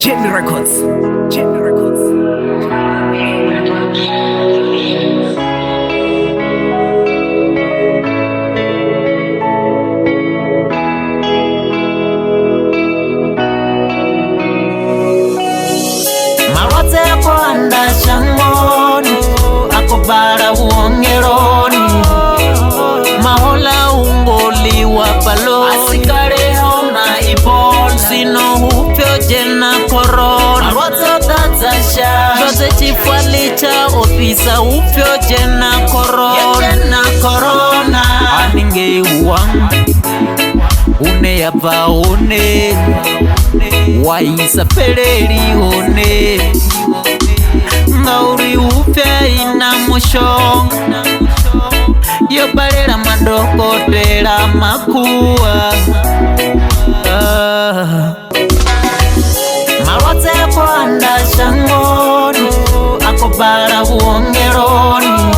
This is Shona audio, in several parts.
Chain Records. Chain Records. Marote kwanda shangoni akobara uongeroni mahola ungoli wa palo asikare hauna ipol sino hupyo jena korona marote tazasha zote chifwalicha ofisa hupyo jena korona aninge uwang une yapa une waisa peleri one ngauri upya ina mushong yobalera madokotera makuwa marote kwanda shangoni akobara uongeroni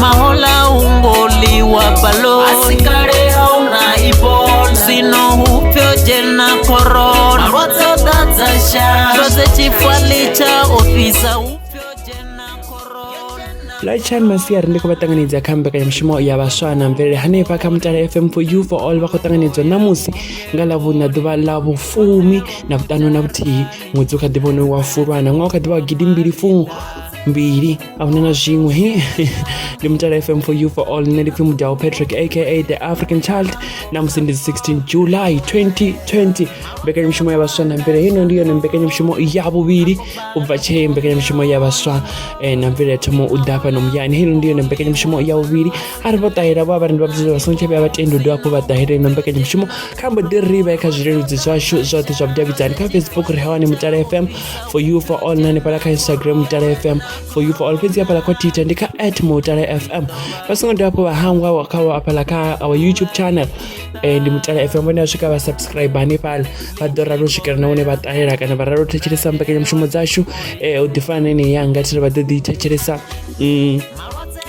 mahola ungoli wa palo asikare hauna ipol sino hupyo jena korona marote tazasha zote chifwalicha ofisa hupyo jena korona Laichan Masiar ndiko batanganiza kamba kaya mshimo ya baswana mvelele hane paka mtala FM for you for all bakotanganiza namusi ngalavu na duba labu fumi na butano na buti muzuka dibone wa furwana ngoka diba gidimbiri fu mbiri aunana jingwe ni mtala FM for you for all nedi film Dao Patrick aka the African Child namusi ndi 16 July 2020 mbeka mshimo ya baswana mvelele hino ndiyo na mbeka mshimo ya bubiri ubache mbeka mshimo ya baswa na mvelele tomo udapa nomyani hilo ndiyo nambekanye mshimo ya ubiri aribotahira babantu babyize basonke babatendo dwako batahira nambekanye mshimo kambo diriba ekajirero ziswashu zote za David ka Facebook rehawani mutara FM for you for all nani pala ka Instagram mutara FM for you for all page pala kwa Twitter ndika @mutara FM basonga dwapo bahangwa wakawa apala ka our YouTube channel ndi mutara FM wena shika ba subscribe ani pala badora roshikira naone batahira kana bararo techirisa mbekanye mshimo zashu udifane ni yanga tira badedi techirisa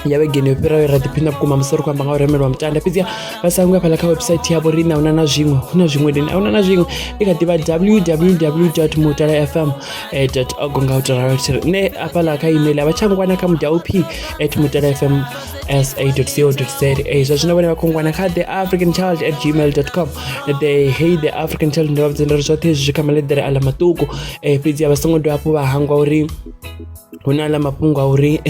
yabegene pera radipinda kuma msoro kwamba ngauremero mtanda pizia basangwa pala ka website yabo rina unana zvimwe kuna zvimwe deni unana zvimwe ikadiba www.mutarafm.org ngautara ne apala ka email abachangwana ka mudaup@mutarafm.sa.co.za zvazvinobona vakongwana ka theafricanchild@gmail.com the african child ndo vadzendera zvote zvikamaledzera ala matuko pizia basongo apo bahangwa uri unala mapunga uri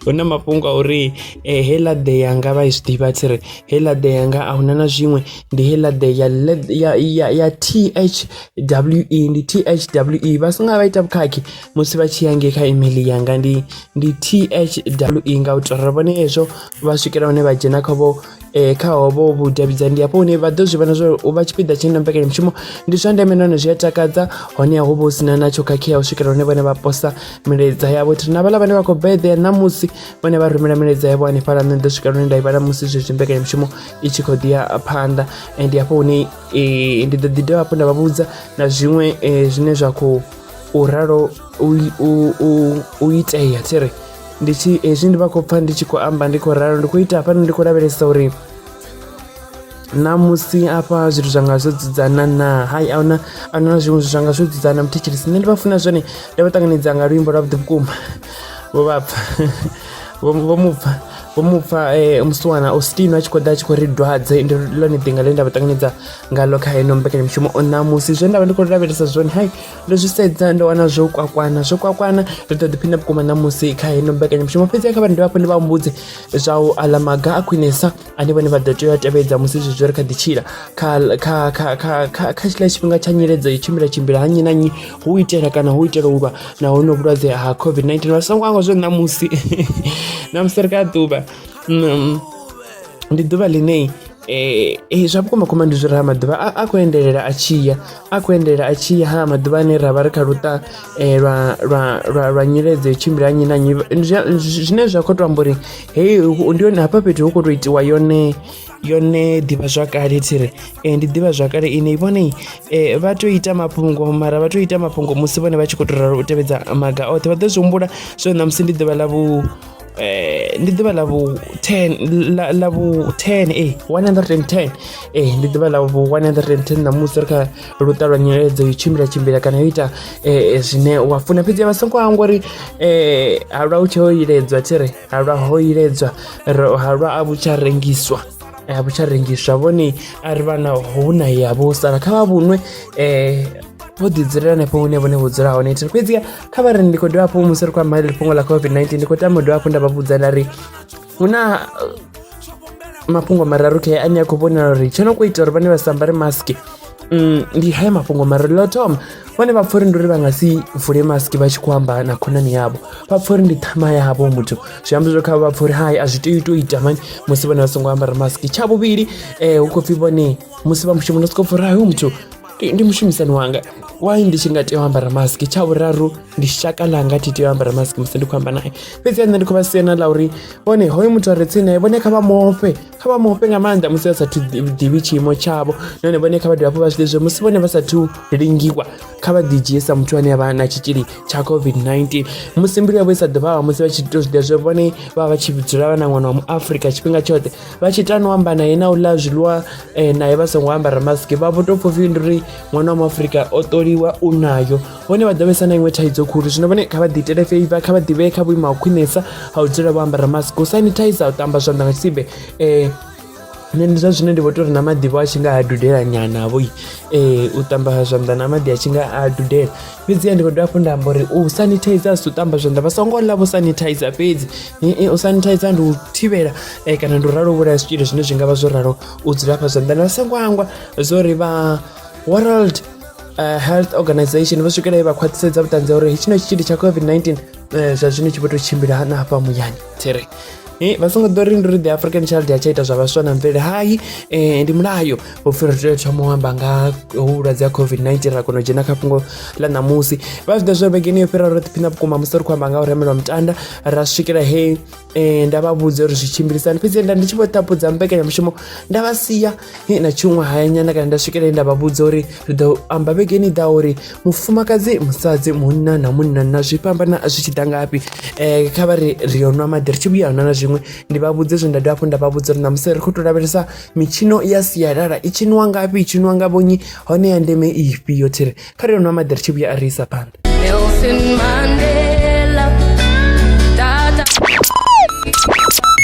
una mapunga uri hela de yanga ba istibatsire hela de yanga aunana zvimwe ndi hela de ya THWE ndi THWE basinga baita bukaki musi bachiyange ka email yanga ndi THWE ngautorabone ezvo basvikira one bajena kabo kaobo budabidza ndi apo ne vadozvi vanazvo ubachipida chenda mbekanye mshimo ndi zvandamenano zviyatakadza hone yahobo usina nacho kakia usvikira one vane vaposa mireza yavo tina vala vane vako birthday namusi vane varumira mireza yavo ane pala nende svikira one ndai vana musi zvimbekanye mshimo ichikodia panda and apo ne ndidhidhe vapo ndavabudza na zvimwe zvine zvako uraro uiteya tere ndichi ezvindi vakopfa ndichikoamba ndikoraro ndikuita pano ndikoraveresa uri namusi apa zvitu zvanga zvodzidzana na hai auna zvimwe zvanga zvodzidzana mutichirisi ndivafuna zvone ndavatanganidza nga rwimbo rwabdhibukuma vovapfa vomupfa muswana Austin achikoda achikoridwadze ndilone dhinga lenda vatanganidza ngalo kaino mbekanye mshumo onamusi zvenda vandikoraveresa zvone hai ndozvisedza ndowana zvokwakwani ndotodipinda bukuma namusi kaino mbekanye mshumo pedzi yakava ndivapo ndivambudze zvavo alamaga akwinesa ane vane vadhato yatevedza musi zvizvori kadichira kachila chipinga chanyeredza chimbira hanyi nanyi huitera kana huitera urwa nahono vudwadze ha COVID-19 vasangwanga zvo namusi namusi rikadhuba ndi dhuva linei zvapukoma koma ndizvira madhuva akuenderera achiya ha madhuva ane rava rikaruta rwanyeredze chimbira hanyi nanyi zvine zvakotwamburi hei ndione hapa petu hukutoitiwa yone diva zvakare tiri ndidiva zvakare ine ivonei vatoita mapungo musi vone vachikotorara utevedza maga ote vadozvombura zvo namusi ndidiva lavu ndi ḓuvha ḽa vhu 10 110 ndi ḓuvha ḽa vhu 110 namusi ri kha luṱa lwa nyeledzo yo tshimbila kana yo ita zwine wa funa. Fhedzi vha songo hangwa uri halwa hu tshe ho iledzwa thiri halwa ho iledzwa halwa a vhu tsha rengiswa vhone a ri vhana hu na yavho sala kha vha vhuṅwe vho ḓidzulela hanefho hune vhone vho dzula hone. Fhedziha kha vha ri ndi khou dovha hafhu musi ri khou amba ḽifhungo ḽa COVID-19 ndi khou tama u dovha hafhu nda vha vhudza nda ri hu na mafhungo mararu khe ane a khou vhonala uri tsho no khou ita uri vhane vha sa ambare maski ndi haya mafhungo mararu. Ḽa u thoma vhone vha pfha uri ndi uri vha nga si vule maski vha tshi khou amba na khonani yavho, vha pfha uri ndi ṱhama yavho muthu, zwi amba zwo kha vha pfha uri hai a zwi tea u tou ita mani musi vhone vha songo ambara maski. Tsha vhuvhili hu khou pfhi vhone musi vha mushumoni sokou pfha uri hai hoyu muthu ndi mushumisani wanga wai ndi tshi nga tea u ambara maski. Tsha vhuraru ndi shaka ḽanga thi tea u ambara maski musi ndi khou amba nae. Fhedziha nṋe ndi khou vha siana ḽa uri vhone hoyu muthu a re tsini nae vhone kha vha mofhe nga maanḓa musi vha sathu ḓivhi tshiimo tshavho, nahone vhone kha vha dovha hafhu vha zwi ḓivhe zwo musi vhone vha sathu lingiwa kha vha ḓi dzhie sa muthu ane a vha na tshitzhili tsha COVID-19. Musi mbilu yavho i sa ḓivha musi vha tshi tou zwi ḓivha zwo vhone vha vha tshi dzula vha na ṅwana wa muAfrika tshifhinga tshoṱhe vha tshi tano amba naye na u ḽa zwiḽiwa naye vha songo ambara maski vha vho tou pfha upfhi ndi uri ṅwana wa muAfrika o ṱoliwa u nayo. Vhone vha ḓo vhesa na iṅwe thaidzo khulu, zwino vhone kha vha ḓi itele feiva, kha vha ḓivhee kha vhuimo ha khwinesa ha u dzula vho ambara maski, u sanitizer, u ṱamba zwanḓa nga tshisibe. Nṋe ndi zwa zwine ndi vho tou uri na maḓi vho a tshi nga a dudela nyana vho u ṱamba zwanḓa na maḓi a tshi nga a dudela. Fhedziha ndi khou dovha hafhu nda amba uri u sanitizer si u ṱamba zwanḓa vha songo ḽa vho sanitizer fhedzi u sanitizer ndi u thivhela kana ndi u ralo u vhulaya zwitzhili zwine zwi nga vha zwo ralo u dzula hafha zwanḓani. Vha songo hangwa zwo ri vha World Health Organization vha swikelela vha khwaṱhisedza vhuṱanzi ha uri hetshino tshitzhili tsha COVID-19 zwa zwino tshi vho tou tshimbila na hafha muyani thiri vha songo ḓo ri ndi uri the African child ya tsha ita zwa vhaswa na mvelele hai ndi mulayo u pfhi ri tea u thoma u amba nga vhulwadze ha COVID-19 ra kona u dzhena kha fhungo ḽa ṋamusi. Vha zwi ḓa zwo vhegeni yo fhira ro ḓiphina vhukuma musi ri khou amba nga u remelwa mutanda ra swikela he nda vha vhudza uri zwi tshimbilisani. Fhedzi nda ndi tshi vho ṱapudza mbekanyamushumo nda vha sia na tshiṅwe hayanyana kana nda swikelela nda vha vhudza uri ri ḓo amba vhegeni ḓa uri mufumakadzi, musadzi, munna na munna na zwi fhambana zwi tshi ḓa ngafhi. Kha vha ri yo nwa maḓi ri tshi vhuya na zwiṅwe ndi vha vhudze zwe nda dovha hafhu nda vha vhudza uri namusi ri khou tou lavhelesa mitshino ya sialala i tshiniwa ngafhi, i tshiniwa nga vhonyi hone ya ndeme ifhio thiri kha ri yo nwa maḓi ri tshi vhuya a ri isa phanḓa.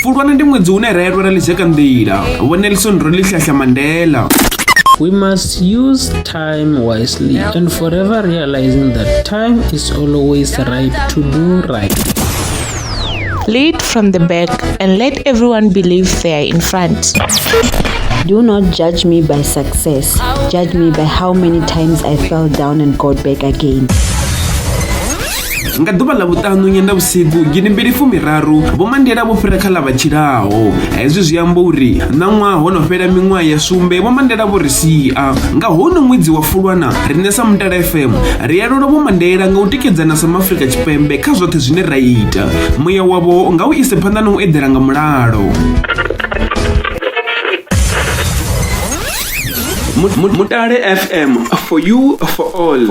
Fulwana ndi ṅwedzi une ra yelwa ra ḽi nḓila vhone Nelson Rolihlahla Mandela. We must use time wisely and forever realizing that time is always ripe to do right. Lead from the back and let everyone believe they are in front. Do not judge me by success. Judge me by how many times I fell down and got back again. Nga ḓuvha ḽa vhuṱanu nyendavhusiku gidi mbili fumiraru vho Mandela vho fhira kha ḽa vha tshilaho. Hezwi zwi amba uri na ṅwaha ho no fhela miṅwaha ya sumbe vho Mandela vho ri sia nga hono ṅwedzi wa Fulwana riṋe sa Mutala FM ri yalula vho Mandela nga u tikedzana sa Afrika Tshipembe kha zwoṱhe zwine ra ita. Muya wavho nga u ise phanḓa na u eḓela nga mulalo. Mutala FM, for you, for all.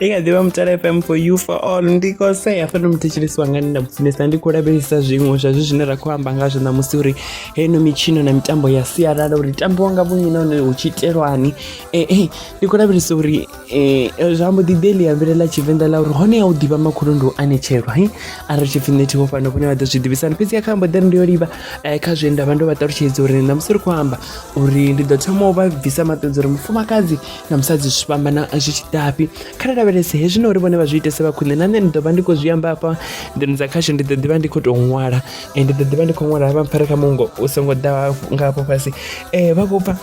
I kha ḓivha Mutala FM, for you, for all. Ndi khou sea fhano muthetshelesi wanga nda mufunesa ndi khou lavhelesa zwiṅwe zwa zwi zwine ra khou amba ngazwo ṋamusi uri heno mitshino na mitambo ya sialala uri tambiwa nga vhunyi nahone hu tshi itelwani. Ndi khou lavhelesa uri zwa mbo ḓi ḓeli ya mvelele ḽa Tshivenḓa ḽa uri hone ya u ḓivha makhulu ndi u anetshelwa a ri tshi pfhi netiho fhano vhune vha ḓo zwi ḓivhisana. Fhedziha kha mbo ḓi ri ndi yo livha kha zwe nda vha ndo vha ṱalutshedza uri ṋamusi ri khou amba uri ndi ḓo thoma u vha bvisa maṱudzi uri mufumakadzi na musadzi zwi fhambana zwi tshi ḓafhi. Kha ri lavhelese hezwi na uri vhone vha zwi itese vha khwine na nṋe ndi ḓo vha ndi khou zwi amba hafha nḓuni dza khasho ndi ḓo ḓi vha ndi khou tou ṅwala ndi ḓo ḓi vha ndi khou ṅwala vha mpfhare kha mungo u songo ḓa nga hafho fhasi vha khou pfha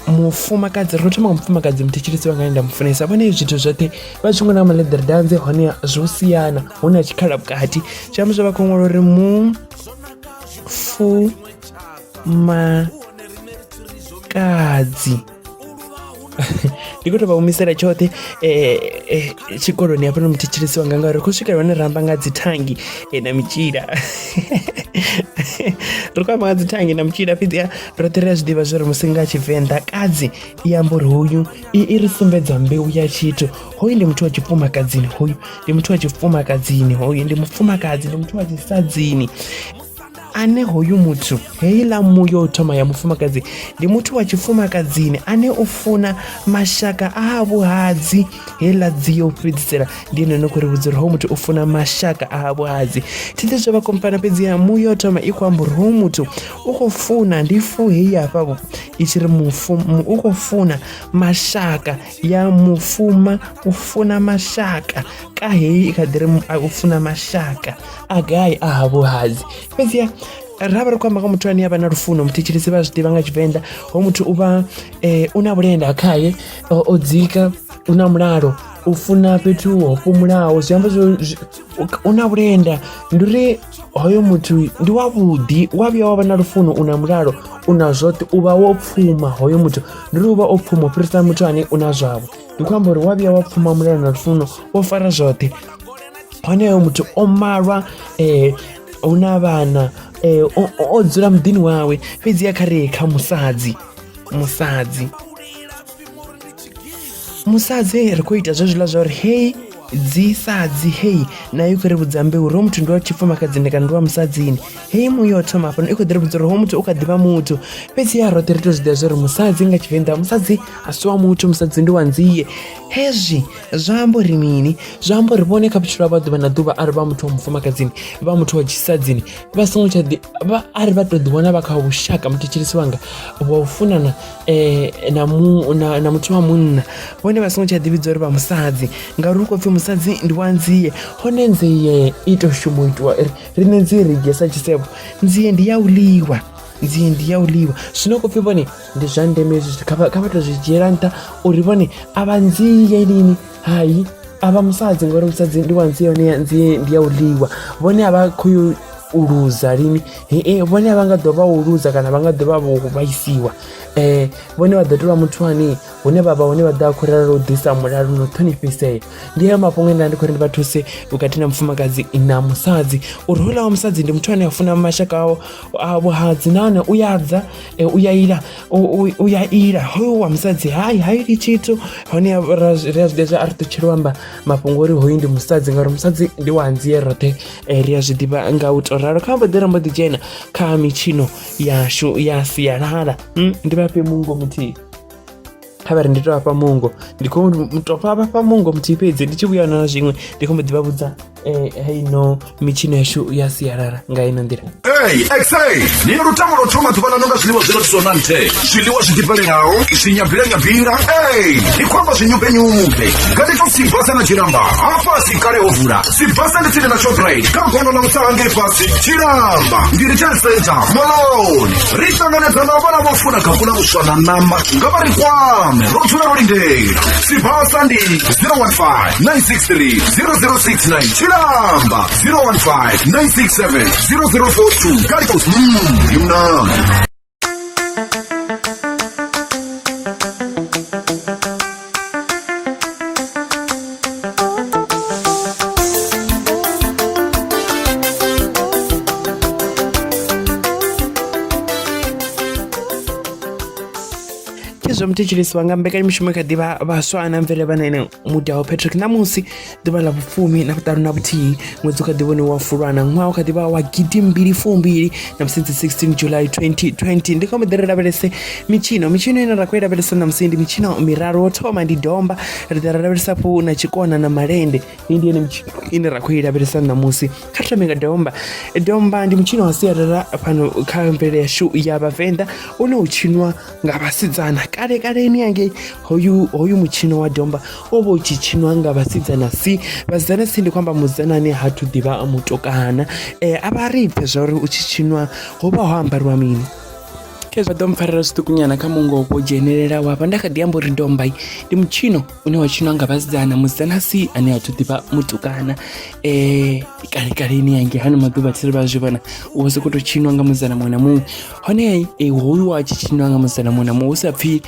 mufumakadzi ri khou thoma nga mufumakadzi muthetshelesi wanga nda mufunesa vhone zwithu zwoṱhe vha zwi ṅwala nga maḽeḓere danze hone zwo siyana hu na tshikhala vhukati zwi amba zwa vha khou ṅwala uri mufumakadzi ndi khou tou vha humisela tshoṱhe tshikoloni hafha no muthetshelesi wanga ngauri khou swikela hone ramba nga dzi thangi na mitshila ri khou amba nga dzi thangi na mitshila fhedziha roṱhe ri a zwi ḓivha zwori musi nga Tshivenḓa kadzi i amba uri hoyu i ri sumbedza mbeu ya tshithu. Hoyu ndi muthu wa tshifumakadzini, hoyu ndi muthu wa tshifumakadzini, hoyu ndi mufumakadzi, ndi muthu wa tshisadzini. Ane hoyu muthu heiḽa muyo u thoma ya mufumakadzi ndi muthu wa tshifumakadzini ane u funa mashaka a vhuhadzi. Heiḽa dzi yo fhedzisela ndi ene no khou ri vhudza uri hoyu muthu u funa mashaka a vhuhadzi. Thi zwo vha kompana fhedziha muyo u thoma i khou amba uri hoyu muthu u khou funa ndi fu hei hafha i tshi ri u khou funa mashaka ya mufuma, u funa mashaka ka hei i kha ḓi ri u funa mashaka a gai a vhuhadzi. Fhedziha ra vha ri khou amba nga muthu ane a vha na lufuno. Muthetshelesi vha zwi ḓivha nga Tshivenḓa hoyu muthu u vha u na vhulenda khaye, o dzika, u na mulalo, u funa fhethu ho fhumulaho. Zwi amba u na vhulenda, ndi uri hoyo muthu ndi wavhuḓi. Wa vhuya wa vha na lufuno, u na mulalo, u na zwoṱhe, u vha wo pfhuma. Hoyo muthu ndi uri u vha o pfhuma u fhirisa muthu ane u na zwavho. Ndi khou amba uri wa vhuya wa pfhuma, mulalo na lufuno, wo fara zwoṱhe. Hone hoyo muthu o malwa, u na vhana, o dzula muḓini wawe. Fhedziha kha ri kha musadzi ri khou ita zwezwiḽa zwa uri hei dzisadzi hei nayo i khou ri vhudza mbeu uri hoyu muthu ndi wa tshifumakadzini kana ndi wa musadzini. Hei muyo thoma hafhano i khou ḓi ri vhudza uri hoyu muthu u kha ḓivha muthu. Fhedziha roṱhe ri tou zwi ḓivha zwa uri musadzi nga Tshivenḓa, musadzi a si wa muthu, musadzi ndi wa nzie. Hezwi zwa amba uri mini? Zwa amba uri vhone kha vhutshilo havho ḓuvha na ḓuvha ari vha muthu wa mufumakadzini, vha muthu wa tshisadzini, vha songo tsha ari vha tou ḓiwana vha kha vhushaka muthetshelesi wanga wa u funana na muthu wa munna. Vhone vha songo tsha ḓivhidza uri vha musadzi ngauri hu khou pfhi musadzi ndi wa nzie. Hone nzie i tou shuma u itiwa riṋe nzie ri dzhia sa tshisevho. Nzie ndi ya u ḽiwa, nzie ndi ya u ḽiwa. Zwino khou pfhi vhone ndi zwa ndeme zwithu, kha vha tou zwi dzhiela nṱha uri vhone a vha nzie lini, hayi a vha musadzi ngauri musadzi ndi wa nzie, yone nzie ndi ya u ḽiwa. Vhone a vha khou u luza lini, vhone a vha nga ḓo vha u luza kana vha nga ḓo vha vho vhaisiwa. Vhone vha ḓo tou vha muthu ane hune vha vha hone vha ḓo a khou rala u ḓisa mulalo no ṱhonifhisea. Ndi hayo mafhungo ende ndi khou ri ndi vha thuse vhukati na mufumakadzi na musadzi uri houḽa wa musadzi ndi muthu ane a funa mashaka a vhuhadzi nahone u ya dza, u ya ila. Hoyu wa musadzi hayi haili tshithu. Hone ri a zwi ḓivha a ri ṱutshela u amba mafhungo uri hoyu ndi musadzi ngauri musadzi ndi wa nzie. Roṱhe ri a zwi ḓivha nga u tou ralo. Kha mbo ḓi rambo ḓi dzhena kha mitshino yashu ya sialala. Ndi vhafhe mungo muthihi, kha vha ri ndi tou vhafha mungo, ndi khou tou vhafha mungo muthihi fhedzi. Ndi tshi vhuya na zwiṅwe ndi khou mbo ḓi vha vhudza heino mitshino yashu ya sialala nga ino nḓila. Nino lutamo lwo thoma ḓuvha ḽano nga zwiḽiwa zwi no tiswa na nthe, zwiḽiwa zwi ḓifhelelaho, zwinyabila ndi khou amba zwinyumbenyumbe ngati to sibasa na tshiramba hafhasi kale ho vula. Sibasa ndi tsini na Shoprite kha gondo ḽa Musange fhasi tshiramba ndi retail center Malone. Ri ṱanganedza na vhana vho funa khapu na vhuswa na ṋama nga vha ri kwame ro dzula ro lindela. Sibasa ndi 015 963 0069 Chilamba 015 967 0042 Calicos. You know. Zwa muthetshelesi wanga mbekanyamushumo kha ḓivha vhaswa na mvelele vhana ene mudaho Patrick namusi ḓuvha ḽa vhufumi na vhuṱanu na vhuthihi ṅwedzi u kha ḓivha wa Fulwana ṅwaha u kha ḓivha wa 2022 na musi 16 July 2020. Ndi khou mbo ḓi ri lavhelese mitshino ine ra khou i lavhelesa na musi ndi mitshino miraru. Wo thoma ndi domba, ri ḓa ra lavhelesa po na tshikona na malende. Iyi ndi ene mitshino ine ra khou i lavhelesa na musi. Kha thome nga domba ndi mutshino wa sialala fhano kha mvelele yashu ya Vhavenḓa une u tshinwa nga vhasidzana. Kale ni yange hoyu mutshino wa domba o vha u tshi tshinwa nga vhasidzana vhasidzana ndi khou amba musidzana ane ha thu ḓivha mutukana. A vha ri pfhe zwa uri u tshi tshinwa ho vha ho ambariwa mini. kezwa ḓo mpfarela zwiṱukunyana kha mungo wo dzhenelela wafha nda kha ḓi amba uri domba ndi mutshino une wa tshinwa nga vhasidzana. Musidzana si ane a thu ḓivha mutukana kalekaleni yange hani maḓuvha thiri vha zwi vhona u vha sokou tou tshinwa nga musidzana muṅwe na muṅwe. Hone hoyu wa tshi tshinwa nga musidzana muṅwe na muṅwe hu sa pfhi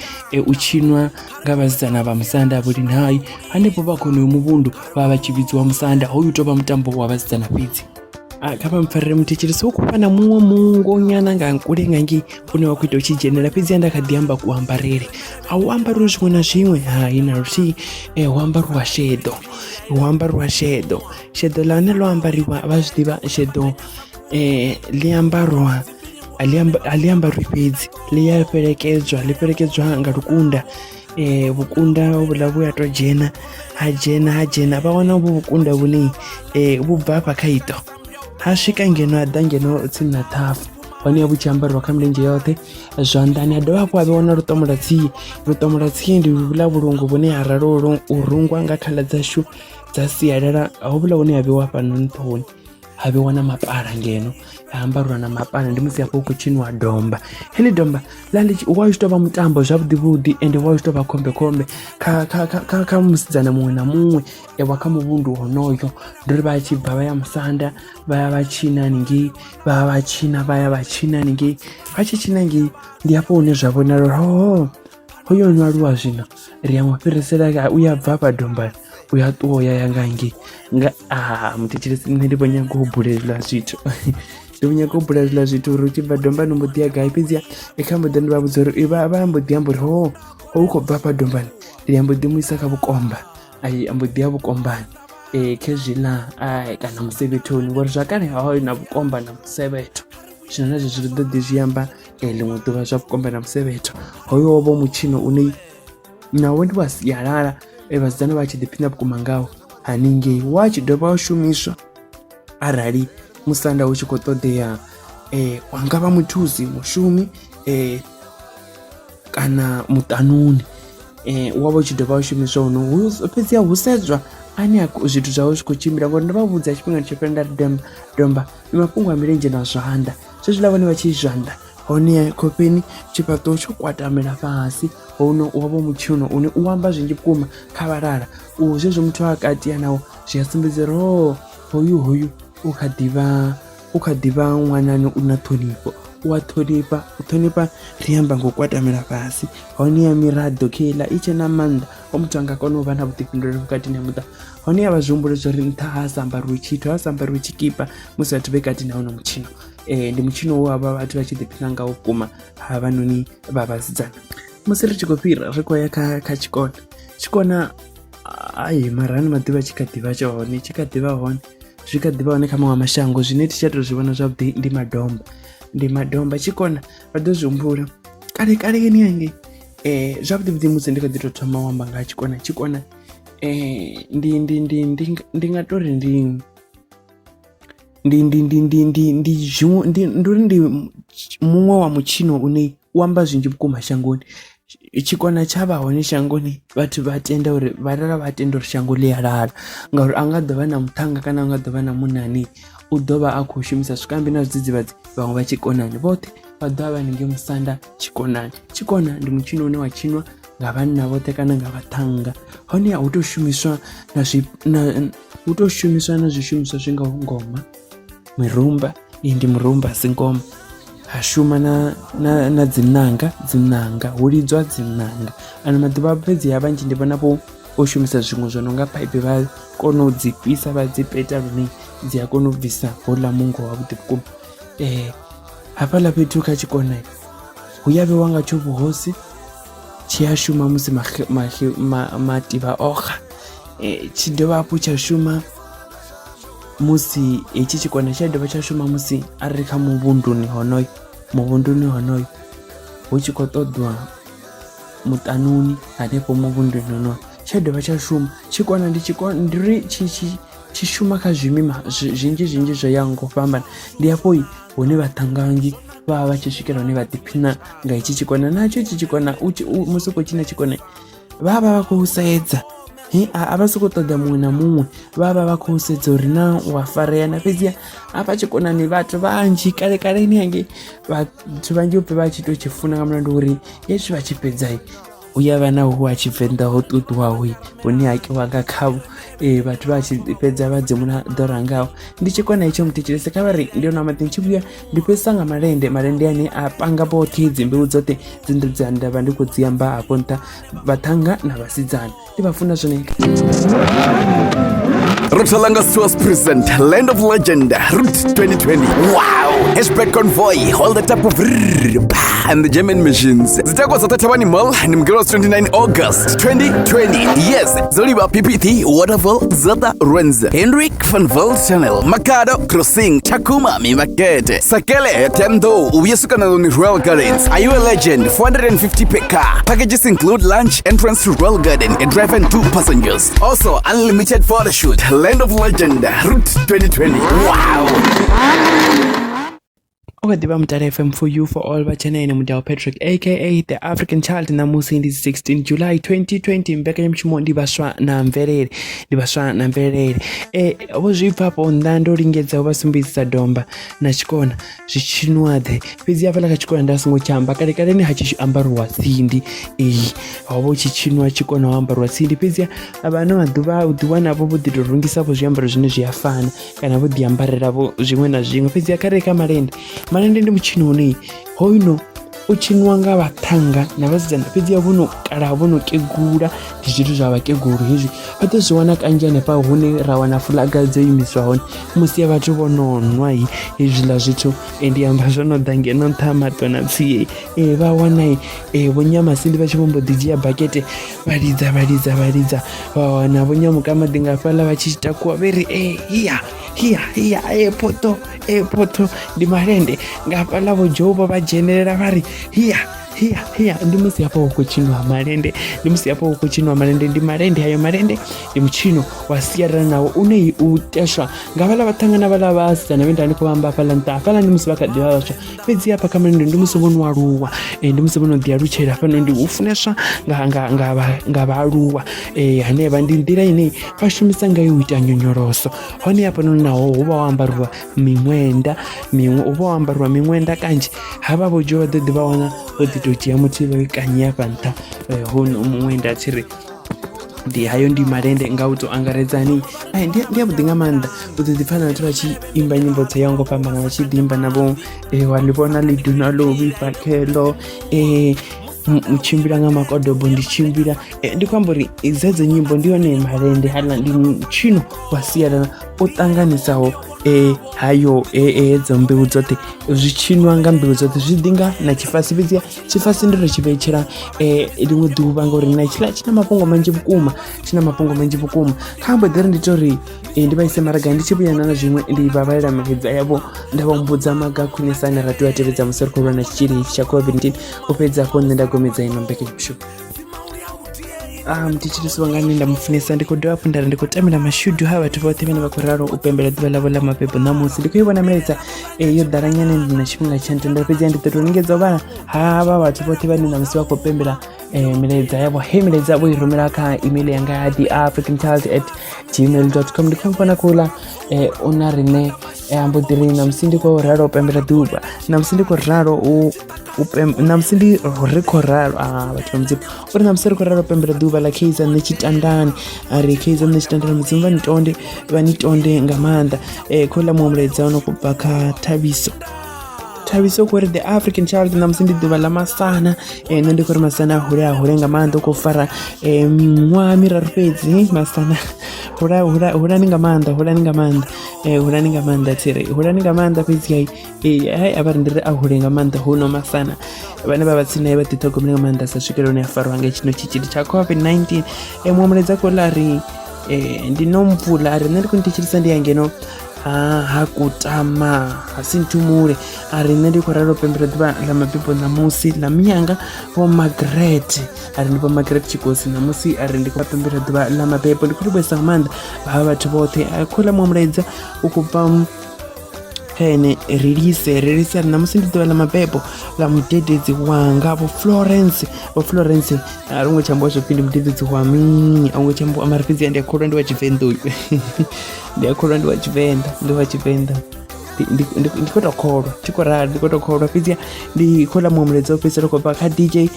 u tshinwa nga vhasidzana vha musanda vhulini hayi, hanefho vha kona uyo muvhundu vha vha tshi vhidziwa musanda, hoyu tou vha mutambo wa vhasidzana fhedzi. Kha vha mpfarele muthetshelesi u khou fha na muṅwe mungo nyana nga kule nga ngei une wa khou ita u tshi dzhenela fhedziha nda kha ḓi amba kuambarele. A u ambariwe zwiṅwe na zwiṅwe hai na luthihi, hu ambariwa sheḓo, hu ambariwa sheḓo. Sheḓo ḽa hone ḽo ambariwa vha zwi ḓivha sheḓo ḽi ambarwa a ḽi ambariwi fhedzi, ḽi a ḽi fhelekedzwa nga lukunda. Vhukunda vhuḽa vhu ya tou dzhena ha dzhena vha wana vhu vhukunda vhune vhu bva hafha kha iṱo ha swika ngeno ha ḓa ngeno tsini na ṱhafu, hone vhu tshi ambariwa kha milenzhe yoṱhe zwanḓani. Ha dovha hafhu ha vha wana luṱomolatsie. Luṱomolatsie ndi vhuḽa vhulungu vhune ha ralo u rungwa nga khaḽa dzashu dza sialala, hovhuḽa hune ha vheiwa hafhanoni ṱhohoni ha vheiwa na mapala ngeno ha ambariwa na mapala. Ndi musi hafho hu khou tshiniwa domba. Heḽi domba wa tshi tou vha mutambo zwavhuḓi ende wa tshi tou vha khombekhombe kha musidzana muṅwe na muṅwe wa kha muvhundu honoyo. Ndi uri vha tshi bva vha ya musanda vha ya vha tshina haningei, vha ya vha tshina haningei, vha tshi tshina ngei ndi hafho hune zwa vhonala uri hoyo no aluwa zwino ri a mu fhirisela u ya bva hafha dombani u ya ṱuwa ya ya nga hangei muthetshelesi nṋe ndi vho nyaga u bula hezwiḽa zwithu ndi vho nyaga u bula hezwiḽa zwittu uri u tshi bva dombani u mbo ḓi ya gai. Fhedziha kha mbo ḓi ndi vha vhudza uri vha mbo ḓi amba uri u khou bva hafha dombani ndi mbo ḓi mu isa kha vhukomba, a mbo ḓi ya vhukombani khezwiḽa kana musevhethoni ngori zwakale hahoyo na vhukomba na musevhetho zwino na zwezwo zwi ḓo ḓi zwi amba ḽiṅwe ḓuvha zwa vhukomba na musevhetho. Hoyo wo vha mutshino une nawo ndi wa sialala vhasidzana vha tshi ḓiphina vhukuma ngawo haningei. Wa tshi dovha wa shumiswa arali musanda hu tshi khou ṱoḓea wanga vha muthusi mushumi kana muṱanuni, wa vha u tshi dovha wa shumiswa hono fhedziha hu sedzwa ane zwithu zwawe zwi khou tshimbila ngori ndo vha vhudza tshifhinga tsho fhela nda domba ndi mafhungo a milenzhe na zwanḓa zwezwiḽa vhone vha tshi zwanḓa hone khofheni tshifhaṱuwo tsho kwatamela fhasi. Hono wa vha mutshino une u amba zwinzhi vhukuma kha vhalala zwezwo muthu a katiya nawo zwi a sumbedza uri hoyu u kha ḓivha ṅwanani u na ṱhonifho, u a ṱhonifha. U ṱhonifha ri amba ngo kwatamela fhasi. Hone ya miraḓo kheiḽa i tshe na maanḓa o muthu a nga kona u vha na vhuḓifhinduleli vhukatini ha muṱa. Hone ya vha zwi humbulisa uri nṱha ha sa ambariwe tshithu, ha sa ambariwe tshikipa musi vhathu vhe kati na hono mutshino. Ndi mutshino we havha vhathu vha tshi ḓiphina ngawo vhukuma havhanoni vha vhasidzana. Musi ri tshi khou fhira ri khou ya kha tshikona mara hani maḓuvha tshi kha ḓivha hone zwi kha ḓivha hone kha maṅwe mashango zwine thi tsha tou zwi vhona zwavhuḓi ndi madomba. Tshikona vha ḓo zwi humbula kalekeni hangei zwavhuḓi musi ndi kha ḓi tou thoma u amba nga ha tshikona ndi nga tori ndi muṅwe wa mutshino une u amba zwinzhi vhukuma shangoni. Tshikona tsha vha hone shangoni vhathu vha tenda uri vhalala vha tenda uri shango ḽi a lala ngauri a nga ḓo vha na muṱhanga kana a nga ḓo vha na munani u ḓo vha a khou shumisa zwikambi na zwidzidzivhadzi vhaṅwe vha tshikonani vhoṱhe vha ḓo vha vha haningei musanda tshikonani. Tshikona ndi mutshino une wa tshinwa nga vhanna vhoṱhe kana nga vhaṱhannga. Hone hu tou shumiswa na zwishumiswa zwi ngaho ngoma, mirumba, ndi murumba si ngoma, ha shuma na dzinanga hu lidzwa dzinanga. Ano maḓuvha fhedzi ya vhanzhi ndi vhona vho shumisa zwiṅwe zwo no nga phaiphi vha kona u dzi fhisa vha dzi peta lune dzi a kona u bvisa houḽa mungo wavhuḓi vhukuma. Hafhaḽa fhethu kha tshikona hu ya vhewa nga tsho vhuhosi tshi a shuma musi mativha oxa, tshi dovha hafhu tsha shuma musi hetshi tshikona tsha dovha tsha shuma musi a ri kha muvhunduni honoyo hu tshi khou ṱoḓwa muṱanuni hanefho muvhunduni honoyo tsha dovha tsha shuma. Tshikona ndi ri tshi shuma kha zwimima zwinzhi zwo yaho nga u fhambana. Ndi hafho hune vhaṱhangangi vha vha tshi swikela hone vha ḓiphina nga hetshi tshikona natsho hetshi tshikona musi u khou tshina tshikona vha khou sedza ava soko ṱoḓa muṅwe na muṅwe vha khou sedza uri na wa farea na fhedziha a vha tshi kona ni vhathu vhanzhi kaleni hange vhathu vhanzhi upe vha tshi to tshi funa nga mulandu uri hezwi vha tshi fhedza u ya vha na hu a tshivenḓa ho ṱuṱuwaho hune hakiwa nga khavho vhathu vha tshi fhedza vha dzimuna ḓora ngaho ndi tshi kona itsho muthetshelese kha vhari ndi ona maḓi tshi vhuya ndi fhedzisa nga malende ane a panga vhoṱhe dzi mbeu dzoṱhe dzine dza ndavha ndi khou dzi amba hafho nṱha vhaṱhanga na vhasidzana ndi vha funa zwone. Rotalanga Swas present Land of Legend Route 2020. Wow! Hatchback convoy, all the type of and the German machines. Zitakuwa saa 3 Mall ni mgero 29 August 2020. Yes, Zoliba PPT, Waterfall, Zata Renz, Henrik van Vel Channel, Makado Crossing, Chakuma Mimakete, Sakele, Tendo, Uyasuka na Royal Gardens. Are you a legend? 450 per car. Packages include lunch, entrance to Royal Garden, and drive and 2 passengers. Also, unlimited photo shoot. Land of Legend Route 2020. Wow! Ukadiba Mutare FM for you for all bachanene Mudao Patrick aka the African Child namusi ndi 16 July 2020 mbeka ya mchimo ndibaswa na mvelele vozvibvapo ndando ringedza vasumbisa domba na chikona zvichinwadhe fedzi apala kachikona ndasingochamba kare ni hachiambarwa tsindi havo chichinwa chikona wambarwa tsindi fedzi avana maduva udhiwana avo vodhirungisa vo zviambaro zvine zviyafana kana vodhiambarira vo zvimwe na zvimwe fedzi akareka malende ndi muchino unei hoino uchinwa nga vathanga na vasidzana fedzi vono kala vono kegula ndi zvithu zva vakeguru hezvi vatozviwana kanjani pa hune rawana fulaga dzo imiswa hone musi ya vhathu vononwa hezvi la zvithu ndi amba zvono dangeno nthama tona tsiye va wana vonyama sindi vachivombo dijia bucket validza wana vonyamuka madinga fala vachichita kuwa veri hiya poto ndi malende ngapa lavo Jehova vajenerera vari hiya ndi musi yapo ukuchinwa malende ndi malende hayo malende ndi muchino wasiyana nawo unei uteshwa ngavala vathangana vala vasidzana venda ndiko vamba pala nta pala ndi musi vakadiva vaswa fedzi apa kamalende ndi musi vonwaluwa ndi musi vonodiyaluchera pano ndi ufuneswa nga valuwa haneva ndi ndira ine vashumisa ngayo uita nyonyoroso hone apa nawo uva wambarwa mimwenda kanji hava vo Jehova dodi vawana oditotia mutilo ikanya panta hono mwenda chiri ndi hayo ndi malende ngauto angaredzani ndi abudinga manda kuti difana natu vachiimba nyimbo dzayango pambana vachidimba navo walivona liduna lovi pakelo muchimbira nga makodobo ndichimbira ndikwamburi idzedzo nyimbo ndiyone malende hala ndi muchino wasiyana otanganisawo hayo edzo mbeu dzote zvichinwa nga mbeu dzote zvidinga na chifasi vidzia chifasi ndiro chivechera limwe dhuva ngori na china mapongo manji vukuma khambo dhere nditori ndivaise maraga ndichivuyana na zvimwe ndivavaira mahedza yavo ndavaombudza maga kunesana ratu vatevedza musoro korona chichiri ichi cha COVID-19 upedzako ndendagomedza ino mbeke kushuka tichirisivangani ndamufunisa ndikudhiwa pundara ndikutamira mashudu ha vatu vote vene vakuraro upembera dhuva lavo la mapepo namusi ndikuivona miredza yodaranyana ndina chifhinga chantenda pedza nditotoningedza vana hava vatu vote vane namusi vakupembera miredza yavo miredza yavo irumira ka email yanga theafricanchild@gmail.com ndikamfana kula unarine ambudiri namusi ndikoraro upembera dhuva namusi ndikoraro namsindi rekoraro vatu mzipo uri namusi rekoraro upembera dhuva la keiza nechitandani ari keiza nechitandani mudzimba vanitonde ngamanda kola muomuredza unokubva taviso kuri the African Child namusindi dhuva la masana nondikuri masana ahure ngamanda ukufara mimwa miraru fedzi masana hurani ngamanda fedzi hai avarindiri ahure ngamanda huno masana vane vavatsina vatitogomera ngamanda sasvikiro neafarwa ngechino chichiri cha COVID-19 muomuredza kolari ndinomvula ari nendikunitichirisa ndiyangeno hakutama hasintumure ari nendikoraro pembera dhuva la mapepo namusi la minyanga vo Margaret ari ndipo Margaret chikosi namusi ari ndikopembera dhuva la mapepo ndikuribwesa ngamanda vava vatu vote akula muomuredza ukubva ene release namusi ndi ḓuvha ḽa mabebo ḽa mudededzi wanga vho Florence a ringo tshambo zwo pindi mudededzi wa mini a ngo tshambo amari fhedzi ndi akholwa ndi wa Tshivenḓa uyu ndi akholwa ndi wa Tshivenḓa ndi khou tou kholwa tshikorali ndi khou tou kholwa fhedzi ndi khou ḽa muhumbudza u fhedzisela khou bva kha DJ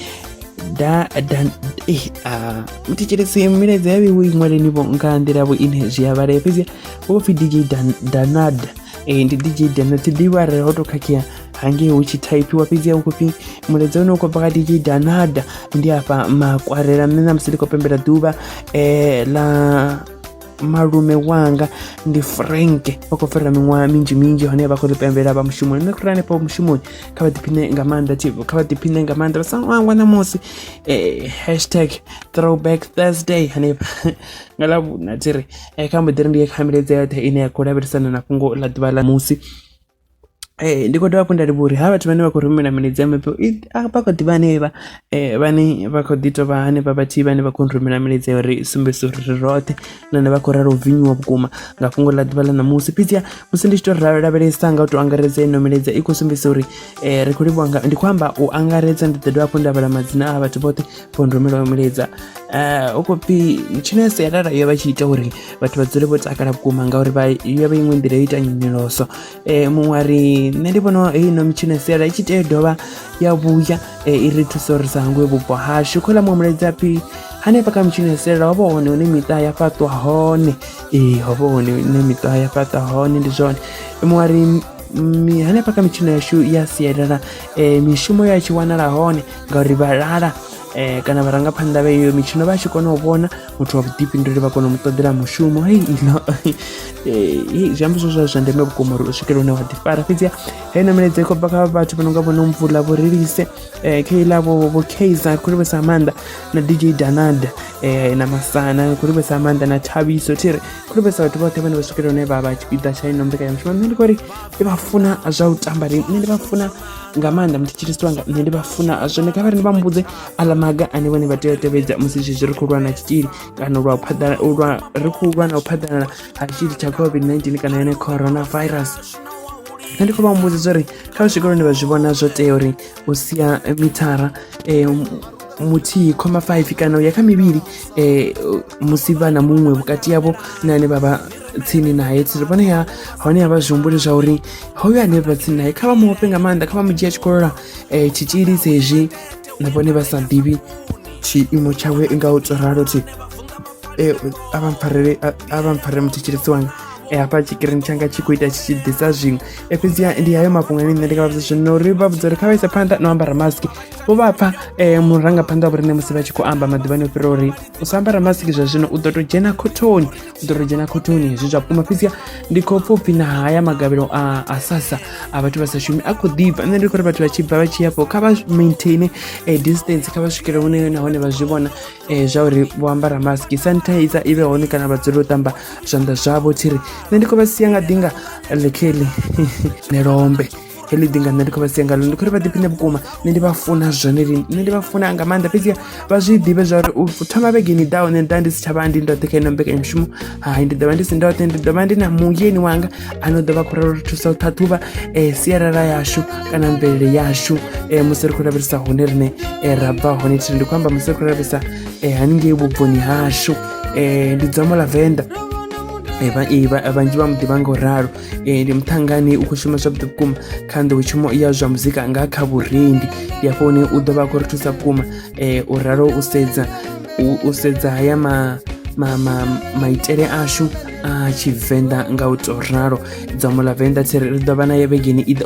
mthetshelesi milaedza ya vheiwe iṅwaleni vho nga nḓila vho ine zwi a vhalea fhedzi vho pfhi DJ Danad ndi DJ Danad thi ḓivhi arali ho tou khakhea hangei hu tshi thaipiwa fhedzi u khou pfhi mulaedza une u khou bva kha DJ Danad ndi afha makwarela nṋe namusi ndi khou pembela ḓuvha ḽa malume wanga ndi Frank vha khou fhira miṅwaha minzhi hone vha khou ḓi pembela vha mushumoni nṋe khura hanefha mushumoni kha vha ḓiphine nga maanḓa vha sa ṅwangwa namusi #throwback Thursday hanefha nga ḽavhuna tiri kha mbo ḓi ri ndi kha milaedza yoṱhe ine ya khou lavhelesana na fhungo ḽa ḓuvha ḽa musi ndi khou dovha hafhu nda livha uri ha vhathu vhane vha khou rumela milaedza ya mabebo vha khou ḓivha hanevha vhane vha khou ḓi tou vha hanevha vhathihi vhane vha khou rumela milaedza ya uri sumbedzisa uri ri roṱhe nane vha khou ralo u vinyiwa vhukuma nga fhungo ḽa ḓuvha ḽa ṋamusi fhedziha musi ndi tshi tou lavhelesa nga u tou angaredza ino milaedza i khou sumbedzisa uri ri khou livhuwa ndi khou amba u angaredza ndi ḓo dovha hafhu nda vhala madzina a vhathu vhoṱhe vho rumelaho milaedza u khou pfhi mitshino ya sialala yo vha tshi ita uri vhathu vha dzule vho takala vhukuma ngauri yo vha iṅwe nḓila yo ita nyonyoloso muṅwari nṋe ndi vhona heino mitshino ya sialala i tshi tea dovha ya vhuya i ri thusa uri sa hangwe vhupo hashu khou ḽa muhumbudza pfhi hanefha kha mitshino ya sialala ho vha hone hune miṱa ya fhaṱwa hone ho vha hone hune miṱa ya fhaṱwa hone ndi zwone muṅwari hanefha kha mitshino yashu ya sialala mishumo ya tshi wanala hone ngauri vhalala kana vharangaphanḓa vha iyo mitshino vha tshi kona u vhona muthu wa vhuḓifhinduleli vha kona u mu ṱoḓela mushumo zwi amba zwa ndeme vhukuma uri u swikele hune wa ḓifara fhedziha heino milaedza i khou bva kha vhathu vha no nga vhono Mvula vho Release Kayla vho Kaiser khou livhesa maanḓa na DJ Danad na Masana khou livhesa maanḓa na Thabiso thiri khou livhesa vhathu vhoṱhe vhane vha swikele hune vha tshipiḓa tsha ino mbekanyamushumo nṋe ndi khou ri ndi vha funa zwa u tamba nṋe ndi vha funa nga maanḓa muthetshelesi wanga nṋe ndi vha funa zwone kha vha ri ndi vha mbudze aḽa maga ane vhone vha tea u tevhedza musi zwezwi ri khou lwa na tshitzhili kana ri khou lwa na u phaḓalala ha tshitzhili tsha COVID-19 kana yone coronavirus nṋe ndi khou vha mbudzisa uri kha vha swike hune vha zwi vhona zwo tea uri u sia mithara 1.5 kana u ya kha mivhili musi vha na muṅwe vhukati yavho na ane vha vha tsini naye tsiri vhone hone ya vha zwihumbuli zwa uri hoyo ane vha tsini naye kha vha muhope nga maanḓa kha vha mu dzhia tshikolola tshitzhili sezwi na vhone vha sa ḓivhi tshiimo tshawe nga u tou ralo thi a vha mpfarele muthetshelesi wanga hafha tshikirini tshanga tshi khou ita tshi tshi ḓisa zwiṅwe fhedziha ndi hayo mafhungo ane nṋe ndi nga vha vhudza zwino uri vha vhudza uri kha vha ise phanḓa no ambara mask vho vha pfha murangaphanḓa wa vhoriṋe musi vha tshi khou amba maḓuvhani o fhira uri u sa ambara mask zwa zwino u ḓo tou dzhena khothoni hezwi zwa vhukuma fhedziha ndi khou pfha upfhi na haya magavhelo a SASSA a vhathu vha sa shumi a khou ḓibva nṋe ndi khou ri vhathu vha tshi bva vha tshi yapo kha vha maintain distance kha vha swikele hune nahone vha zwi vhona zwa uri vho ambara mask sanitizer i vhe hone kana vha dzule u ṱamba zwanḓa zwavho thiri nṋe ndi khou vha sia nga ḓinga ḽekheli nelombe heḽi ḓinga nṋe ndi khou vha sia ngalo ndi khou ri vha ḓiphine vhukuma nṋe ndi vha funa zwone lini nṋe ndi vha funa nga maanḓa fhedziha vha zwi ḓivhe zwa uri u thoma vhegeni ḓaho nṋe nda ndi si tshavha ndi ndoṱhe kha ino mbekanyamushumo hai ndi ḓovha ndi si ndoṱhe ndi ḓovha ndi na muyeni wanga ane u ḓovha khou ralo ri thusa u ṱhaṱhuvha sialala yashu kana mvelele yashu musi ri khou lavhelesa hune riṋe ra bva hone thiri ndi khou amba musi ri khou lavhelesa haningei vhubvoni hashu ndi dzamo ḽa Venḓa vhanzhi vha muḓivha nga u ralo ndi muṱhangani u khou shuma zwavhuḓi vhukuma kha nḓowetshumo ya zwa muzika nga kha vhurendi ndi hafho hune u ḓo vha khou ri thusa vhukuma u ralo u sedza haya maitele ashu a Tshivenḓa nga u tou ralo dzamo ḽa Venḓa thiri ri ḓo vha nayo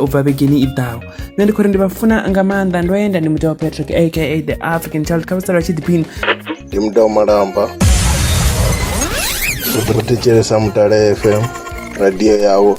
u bva vhegeni i ḓaho nṋe ndi khou ri ndi vha funa nga maanḓa ndo yenda ndi mutevha Patrick aka the African Child kha vha sala vha tshi ḓiphina ndi mutevha Malamba u thetshelesa Mutale FM radio yavho